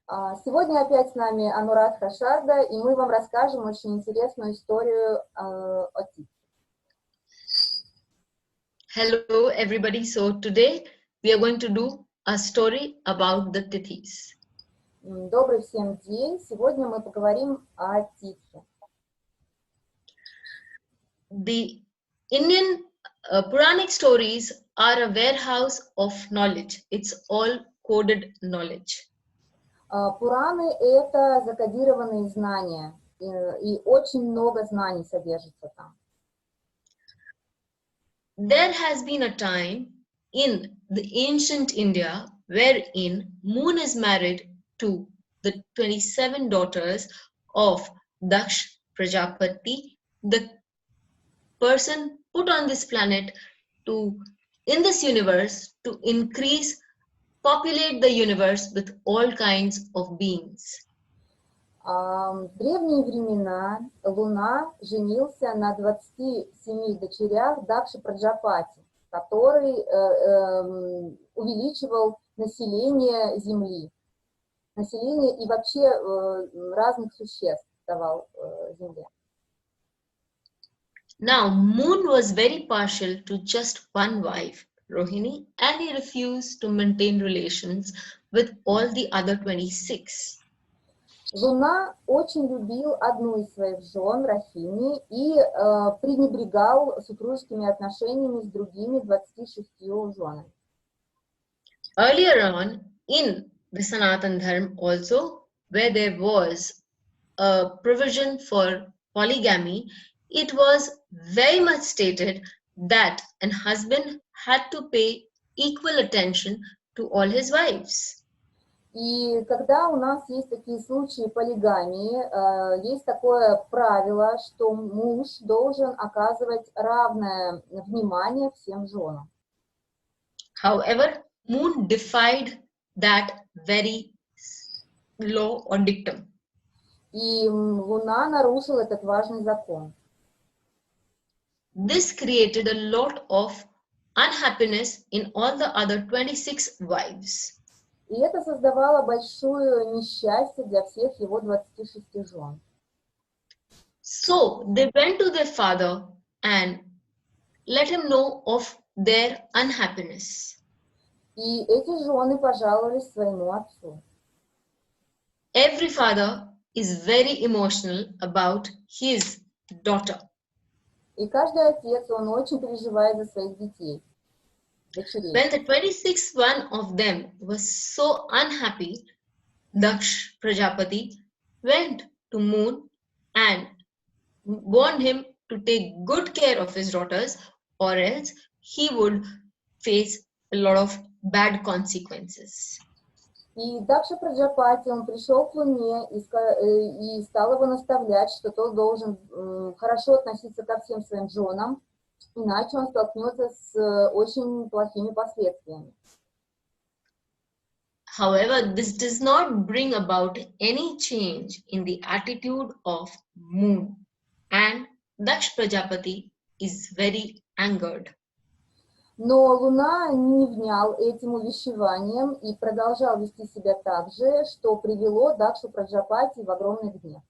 Сегодня опять с нами Анурадха Шарда, и мы вам расскажем очень интересную историю о Титхи. Hello everybody, so today we are going to do a story about the Tithis. Добрый всем день! Сегодня мы поговорим о Титхе. The Indian Puranic stories are a warehouse of knowledge. It's all coded knowledge. Пураны — это закодированные знания, и очень много знаний содержится там. There has been a time in the ancient India wherein Moon is married to the 27 daughters of Daksh Prajapati, the person put on this planet in this universe to populate the universe with all kinds of beings. В древние времена Луна женился на 27 дочерях Дакши Праджапати, который увеличивал население Земли, население и вообще разных существ давал Земле. Now, Moon was very partial to just one wife, Rohini, and he refused to maintain relations with all the other 26. Луна очень любил одну из своих жен, Рахини, и пренебрегал супружескими отношениями с другими 26 женами. Earlier on, in the Sanatan Dharma also, where there was a provision for polygamy, it was very much stated that an husband had to pay equal attention to all his wives. И когда у нас есть такие случаи полигамии, есть такое правило, что муж должен оказывать равное внимание всем женам. However, Moon defied that very law or dictum. И Луна нарушил этот важный закон. This created a lot of unhappiness in all the other 26 wives. И это создавало большое несчастье для всех его 26 жен. So they went to their father and let him know of their unhappiness. И эти жены пожаловались своему отцу. Every father is very emotional about his daughter. И каждый отец, он очень переживает за своих детей. When the 26th one of them was so unhappy, Daksh Prajapati went to Moon and warned him to take good care of his daughters, or else he would face a lot of bad consequences. И Дакша Праджапати, он пришел к Луне и стал его наставлять, что тот должен хорошо относиться ко всем своим женам, иначе он столкнется с очень плохими последствиями. However, this does not bring about any change in the attitude of Moon, and Daksh Prajapati is very angered. Но Луна не внял этим увещеванием и продолжал вести себя так же, что привело Дакшу Праджапати в огромный гнев.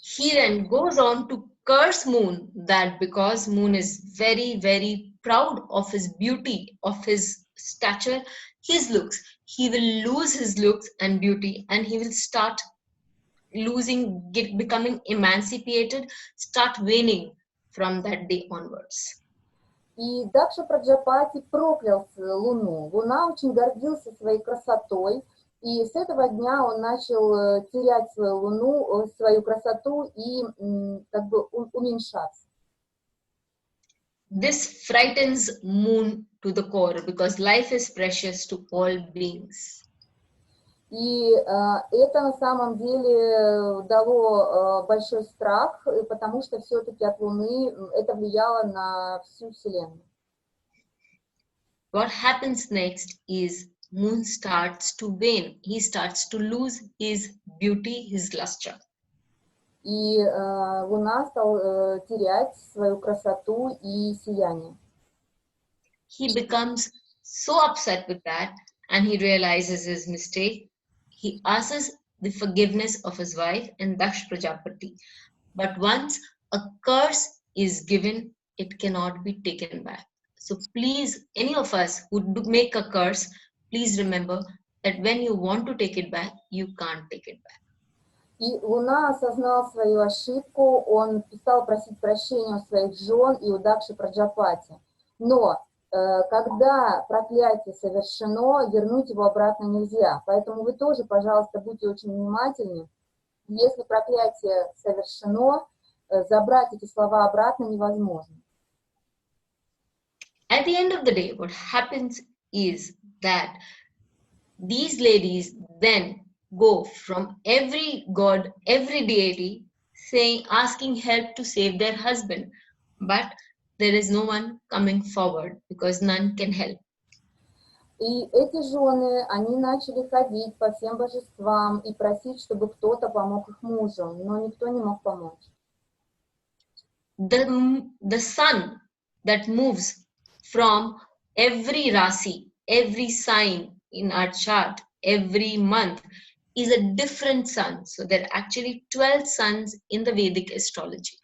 He then goes on to curse Moon that because Moon is very, very proud of his beauty, of his stature, his looks, he will lose his looks and beauty, and he will start becoming emancipated, start waning from that day onwards. И Дакша Праджапати проклял Луну. Луна очень гордился своей красотой, и с этого дня он начал терять свою Луну, свою красоту и как бы уменьшаться. This frightens Moon to the core because life is precious to all beings. И это на самом деле дало большой страх, потому что все-таки от Луны это влияло на всю Вселенную. What happens next is Moon starts to wane. He starts to lose his beauty, his luster. И Луна стал терять свою красоту и сияние. He becomes so upset with that, and he realizes his mistake. he asks the forgiveness of his wife and Daksh Prajapati. But once a curse is given, it cannot be taken back. So please, any of us who make a curse, please remember that when you want to take it back, you can't take it back. И Луна осознал свою ошибку, он стал просить прощения у своих жен и у Дакши Праджапати. Но когда проклятие совершено, вернуть его обратно нельзя. Поэтому вы тоже, пожалуйста, будьте очень внимательны. Если проклятие совершено, забрать эти слова обратно невозможно. At the end of the day, what happens is that these ladies then go from every god, every deity, asking help to save their husband. But there is no one coming forward because none can help. И эти жены, они начали ходить по всем божествам и просить, чтобы кто-то помог их мужу, но никто не мог помочь. The sun that moves from every rasi, every sign in our chart, every month, is a different sun. So there are actually 12 suns in the Vedic astrology.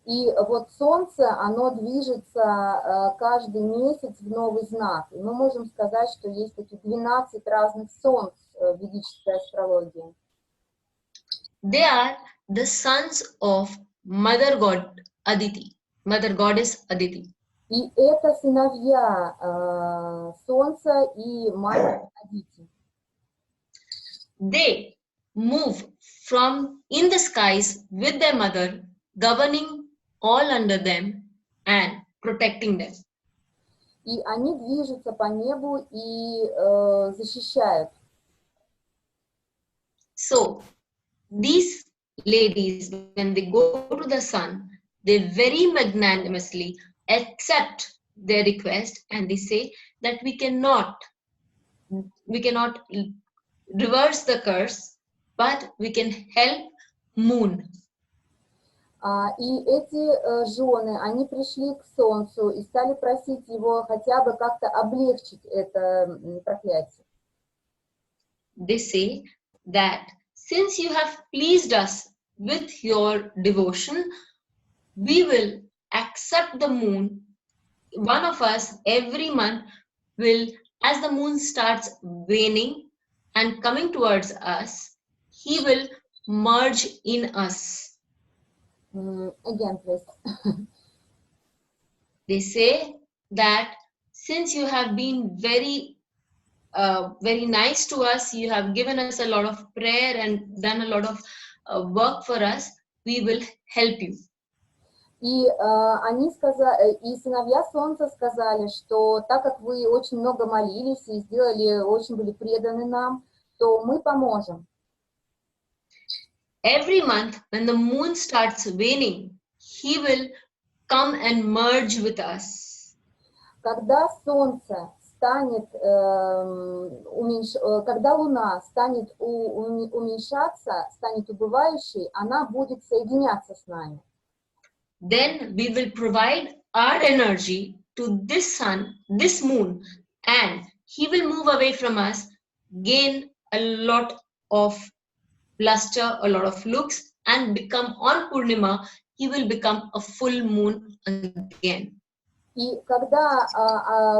И вот Солнце, оно движется каждый месяц в новый знак. И мы можем сказать, что есть такие 12 разных солнц в ведической астрологии. They are the sons of Mother God Aditi, Mother Goddess Aditi. И это сыновья Солнца и Мать Адити. They move from in the skies with their mother, governing all under them and protecting them. И они движутся по небу и защищают. So these ladies, when they go to the sun, they very magnanimously accept their request and they say that we cannot reverse the curse, but we can help moon. И эти жены, они пришли к Солнцу и стали просить его хотя бы как-то облегчить это проклятие. They say that since you have pleased us with your devotion, we will accept the moon. One of us every month will, as the moon starts waning and coming towards us, he will merge in us. Again, please. They say that since you have been very nice to us, you have given us a lot of prayer and done a lot of work for us, we will help you. И они сказали, и сыновья Солнца сказали, что так как вы очень много молились и сделали, очень были преданы нам, то мы поможем. Every month, when the moon starts waning, he will come and merge with us. Когда Солнце станет, когда Луна станет уменьшаться, станет убывающей, она будет соединяться с нами. Then we will provide our energy to this sun, this moon, and he will move away from us, gain a lot of luster, a lot of looks, and become on Purnima, he will become a full moon again. И когда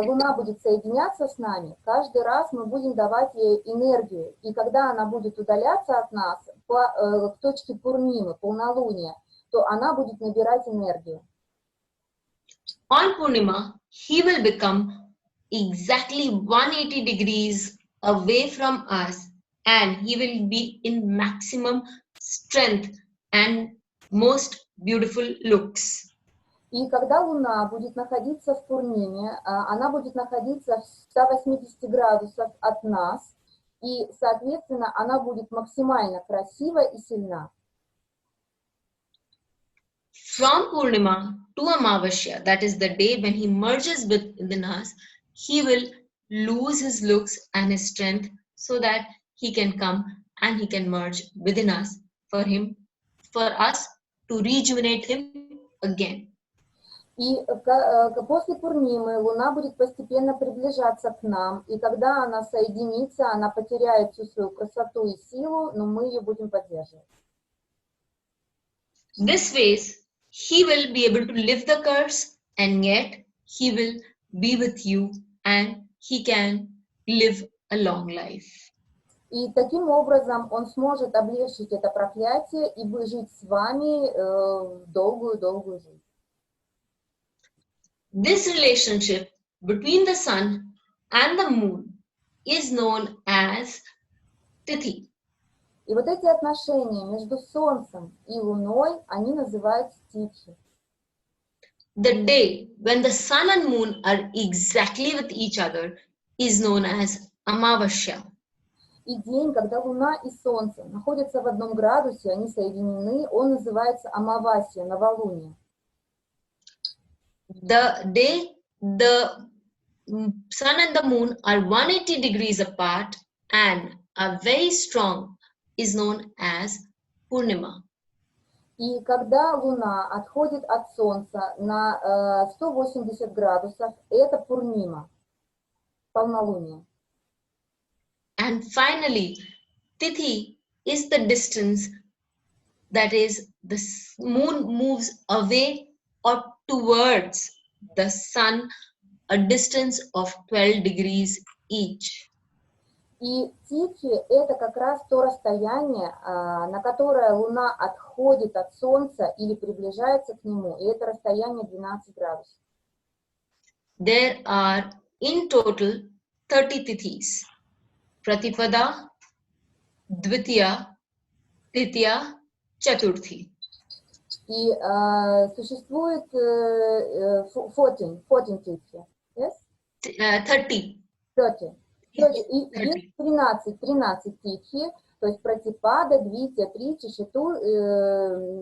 Луна будет соединяться с нами, каждый раз мы будем давать ей энергию. И когда она будет удаляться от нас к точке Пурнимы, полнолуния, то она будет набирать энергию. On Purnima, he will become exactly 180 degrees away from us, and he will be in maximum strength and most beautiful looks. И когда Луна будет находиться в Пурниме, она будет находиться в 180 градусов от нас, и, соответственно, она будет максимально красива и сильна. From Purnima to Amavasya, that is the day when he merges within us, he will lose his looks and his strength so that he can come and he can merge within us for us to rejuvenate him again. И после Пурнимы Луна будет постепенно приближаться к нам, и когда она соединится, она потеряет всю свою красоту и силу, но мы ее будем поддерживать. This ways, he will be able to lift the curse, and yet he will be with you and he can live a long life. И таким образом он сможет облегчить это проклятие и жить с вами долгую-долгую жизнь. This relationship between the sun and the moon is known as Tithi. И вот эти отношения между Солнцем и Луной, они называются Титхи. The day when the sun and moon are exactly with each other is known as Amavasya. И день, когда Луна и Солнце находятся в одном градусе, они соединены, он называется Амавасия, новолуние. The day the sun and the moon are 180 degrees apart and are very strong is known as Purnima. И когда Луна отходит от Солнца на 180 градусов, это Пурнима, полнолуние. And finally, Tithi is the distance, that is, the moon moves away or towards the sun, a distance of 12 degrees each. И Титхи – это как раз то расстояние, на которое Луна отходит от Солнца или приближается к нему, и это расстояние 12 градусов. There are in total 30 Tithis: Pratipada, Dvitiya, Tritiya, Chaturthi. И существует 14 Титхи, yes? 30. 30. И есть 13 Титхи, то есть Пратипада, Двития, Тричи,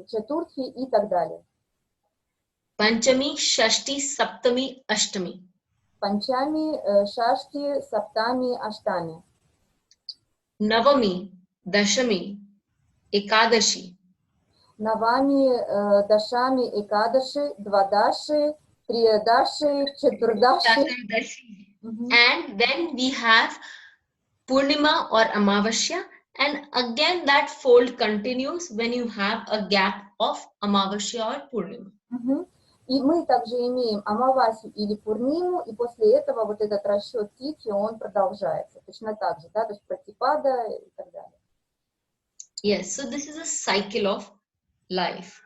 Чатуртхи и так далее. Panchami, Shashti, Saptami, Ashtami. Панчами, Шашти, Саптами, Аштами. Navami, Dashami, Ekadashi. Навами, Дашами, Экадаши, Двадаши, Триядаши, Четурдаши. And then we have Purnima or Amavasya, and again that fold continues when you have a gap of Amavasya or Purnima. И мы также имеем Амавасию или Пурниму, и после этого вот этот расчет Титхи, он продолжается. Точно так же, да, то есть Пратипада и так далее. Yes, so this is a cycle of life.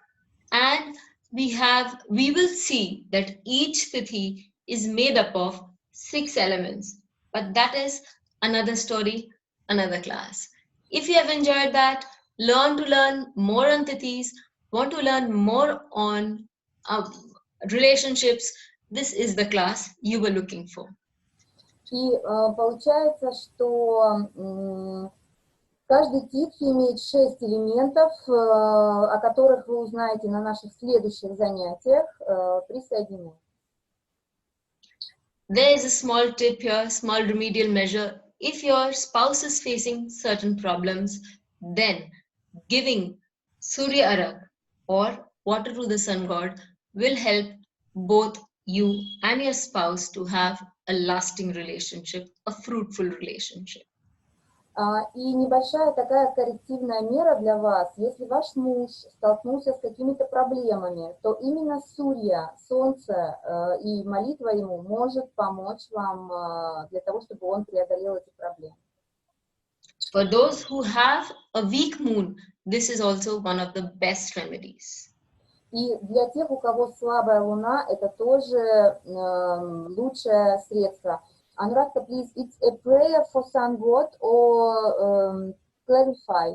And we will see that each Tithi is made up of 6 elements. But that is another story, another class. If you have enjoyed that, learn more on Tithis, want to learn more on relationships, this is the class you were looking for. И получается, что каждый титхи имеет 6 элементов, о которых вы узнаете на наших следующих занятиях. Присоединяйтесь. There is a small tip here, small remedial measure. If your spouse is facing certain problems, then giving Surya Arag or water to the sun god will help both you and your spouse to have a lasting relationship, a fruitful relationship. И небольшая такая коррективная мера для вас. Если ваш муж столкнулся с какими-то проблемами, то именно Сурья, Солнце и молитва ему может помочь вам для того, чтобы он преодолел эти проблемы. For those who have a weak moon, this is also one of the best remedies. И для тех, у кого слабая луна, это тоже лучшее средство. Anuradha, please, it's a prayer for sun god or clarify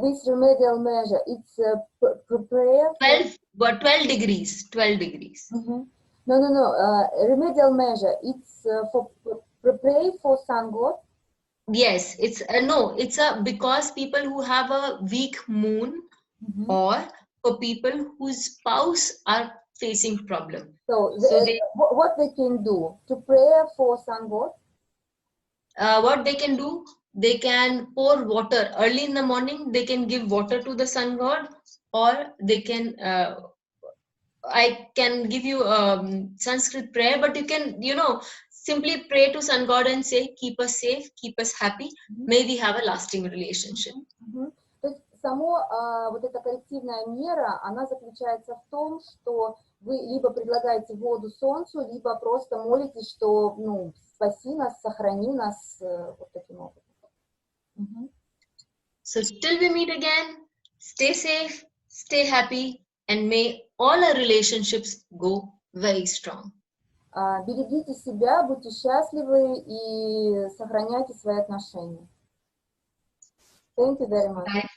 this remedial measure. It's a prayer. 12 degrees. 12 degrees. No. Remedial measure. It's for pray for sun god. Yes, it's because people who have a weak moon or for people whose spouse are facing problem. So what they can do to pray for sun god? What they can do, they can pour water early in the morning. They can give water to the sun god, or they can I can give you Sanskrit prayer, but you can, you know, simply pray to Sun God and say, keep us safe, keep us happy, may we have a lasting relationship. То есть вот эта коррективная мера, она заключается в том, что вы либо предлагаете воду солнцу, либо просто молитесь, что, ну, спаси нас, сохрани нас вот таким образом. So till we meet again, stay safe, stay happy, and may all our relationships go very strong. Берегите себя, будьте счастливы и сохраняйте свои отношения. Thank you very much. Bye.